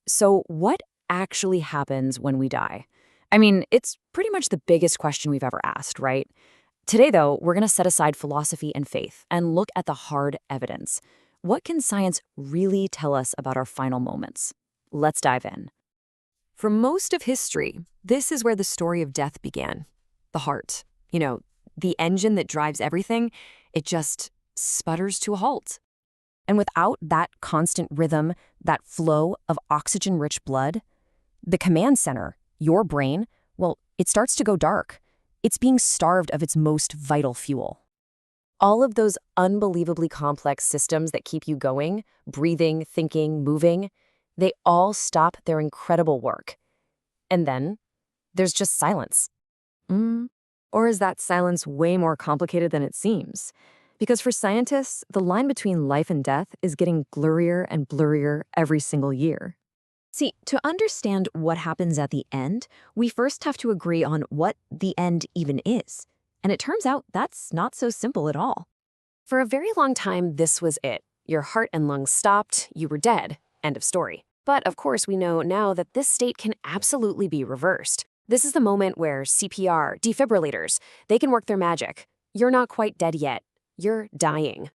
So what actually happens when we die? I mean, it's pretty much the biggest question we've ever asked, right? Today, though, we're going to set aside philosophy and faith and look at the hard evidence. What can science really tell us about our final moments? Let's dive in. For most of history, this is where the story of death began. The heart. The engine that drives everything, it just sputters to a halt. And without that constant rhythm, that flow of oxygen-rich blood, the command center, your brain, well, it starts to go dark. It's being starved of its most vital fuel. All of those unbelievably complex systems that keep you going, breathing, thinking, moving, they all stop their incredible work. And then there's just silence. Or is that silence way more complicated than it seems? Because for scientists, the line between life and death is getting blurrier and blurrier every single year. See, to understand what happens at the end, we first have to agree on what the end even is. And it turns out that's not so simple at all. For a very long time, this was it. Your heart and lungs stopped, you were dead. End of story. But of course, we know now that this state can absolutely be reversed. This is the moment where CPR, defibrillators, they can work their magic. You're not quite dead yet. You're dying.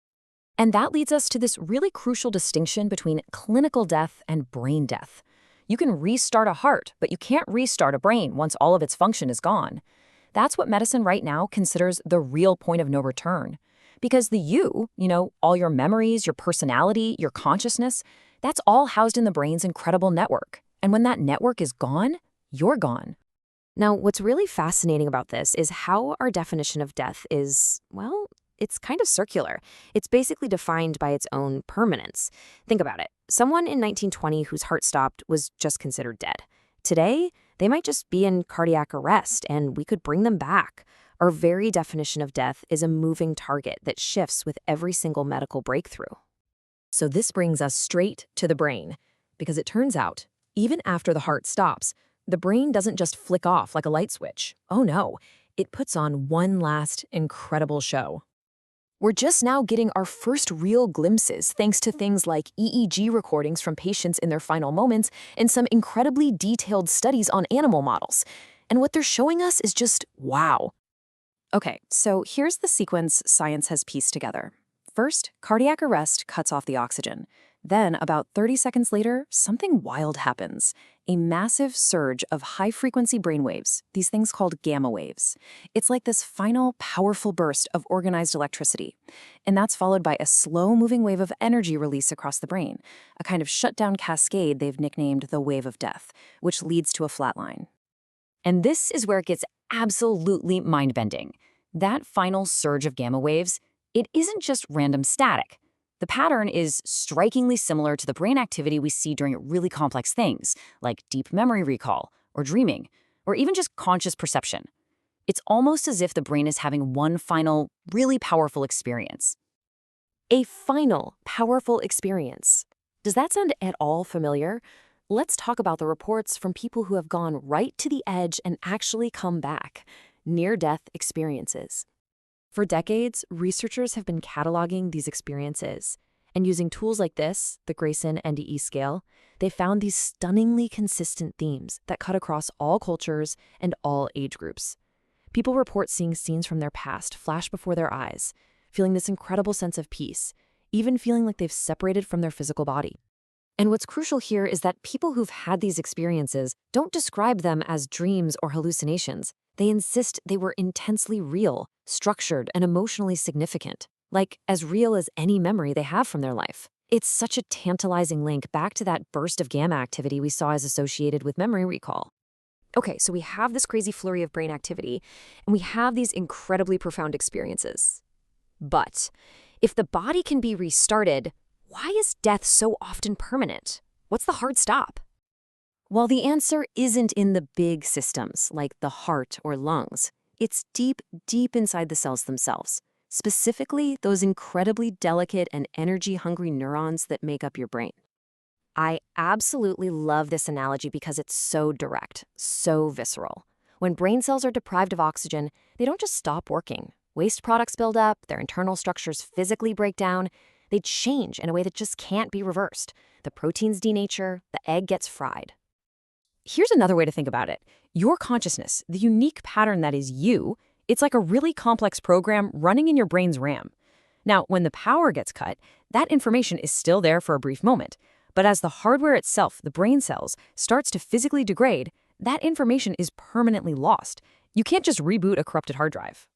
And that leads us to this really crucial distinction between clinical death and brain death. You can restart a heart, but you can't restart a brain once all of its function is gone. That's what medicine right now considers the real point of no return. Because the you, all your memories, your personality, your consciousness, that's all housed in the brain's incredible network. And when that network is gone, you're gone. Now, what's really fascinating about this is how our definition of death is, well, it's kind of circular. It's basically defined by its own permanence. Think about it. Someone in 1920 whose heart stopped was just considered dead. Today, they might just be in cardiac arrest, and we could bring them back. Our very definition of death is a moving target that shifts with every single medical breakthrough. So this brings us straight to the brain, because it turns out, even after the heart stops, the brain doesn't just flick off like a light switch. Oh no, it puts on one last incredible show. We're just now getting our first real glimpses thanks to things like EEG recordings from patients in their final moments and some incredibly detailed studies on animal models. And what they're showing us is just wow. Okay, so here's the sequence science has pieced together. First, cardiac arrest cuts off the oxygen. Then, about 30 seconds later, something wild happens. A massive surge of high-frequency brainwaves, these things called gamma waves. It's like this final, powerful burst of organized electricity. And that's followed by a slow-moving wave of energy release across the brain, a kind of shutdown cascade they've nicknamed the wave of death, which leads to a flatline. And this is where it gets absolutely mind-bending. That final surge of gamma waves, it isn't just random static. The pattern is strikingly similar to the brain activity we see during really complex things, like deep memory recall, or dreaming, or even just conscious perception. It's almost as if the brain is having one final, really powerful experience. A final, powerful experience. Does that sound at all familiar? Let's talk about the reports from people who have gone right to the edge and actually come back. Near-death experiences. For decades, researchers have been cataloging these experiences, and using tools like this, the Grayson NDE scale, they found these stunningly consistent themes that cut across all cultures and all age groups. People report seeing scenes from their past flash before their eyes, feeling this incredible sense of peace, even feeling like they've separated from their physical body. And what's crucial here is that people who've had these experiences don't describe them as dreams or hallucinations. They insist they were intensely real, structured, and emotionally significant, like as real as any memory they have from their life. It's such a tantalizing link back to that burst of gamma activity we saw as associated with memory recall. Okay, so we have this crazy flurry of brain activity, and we have these incredibly profound experiences. But if the body can be restarted, why is death so often permanent? What's the hard stop? Well, the answer isn't in the big systems, like the heart or lungs. It's deep, deep inside the cells themselves. Specifically, those incredibly delicate and energy-hungry neurons that make up your brain. I absolutely love this analogy because it's so direct, so visceral. When brain cells are deprived of oxygen, they don't just stop working. Waste products build up, their internal structures physically break down. They change in a way that just can't be reversed. the proteins denature, the egg gets fried. Here's another way to think about it. Your consciousness, the unique pattern that is you, it's like a really complex program running in your brain's RAM. Now, when the power gets cut, that information is still there for a brief moment. But as the hardware itself, the brain cells, starts to physically degrade, that information is permanently lost. You can't just reboot a corrupted hard drive.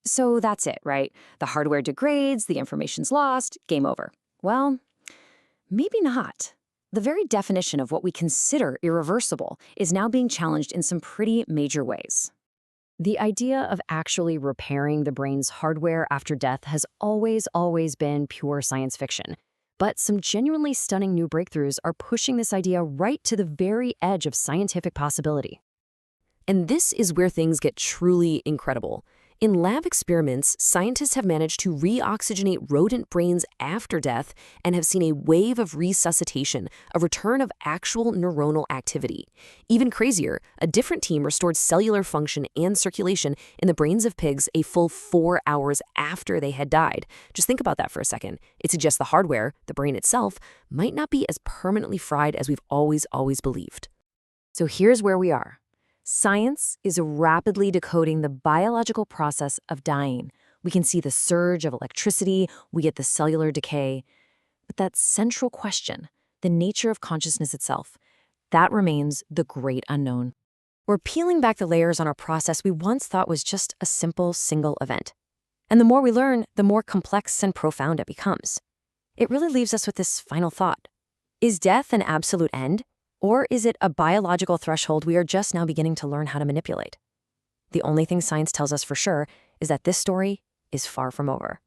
So that's it, right? The hardware degrades, the information's lost, game over. Well, maybe not. The very definition of what we consider irreversible is now being challenged in some pretty major ways. The idea of actually repairing the brain's hardware after death has always been pure science fiction. But some genuinely stunning new breakthroughs are pushing this idea right to the very edge of scientific possibility. And this is where things get truly incredible. In lab experiments, scientists have managed to reoxygenate rodent brains after death and have seen a wave of resuscitation, a return of actual neuronal activity. Even crazier, a different team restored cellular function and circulation in the brains of pigs a full 4 hours after they had died. Just think about that for a second. It suggests the hardware, the brain itself, might not be as permanently fried as we've always believed. So here's where we are. Science is rapidly decoding the biological process of dying. We can see the surge of electricity, we get the cellular decay. But that central question, the nature of consciousness itself, that remains the great unknown. We're peeling back the layers on a process we once thought was just a simple single event. And the more we learn, the more complex and profound it becomes. It really leaves us with this final thought. Is death an absolute end? Or is it a biological threshold we are just now beginning to learn how to manipulate? The only thing science tells us for sure is that this story is far from over.